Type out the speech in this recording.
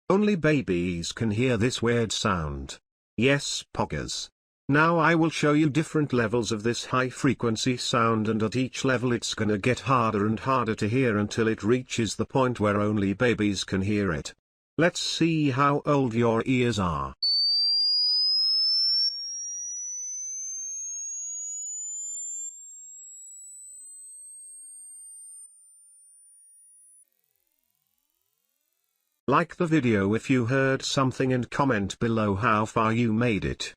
Only babies can hear this weird sound. Yes, poggers. Now I will show you different levels of this high-frequency sound, and at each level it's gonna get harder and harder to hear until it reaches the point where only babies can hear it. Let's see how old your ears are. Like the video if you heard something and comment below how far you made it.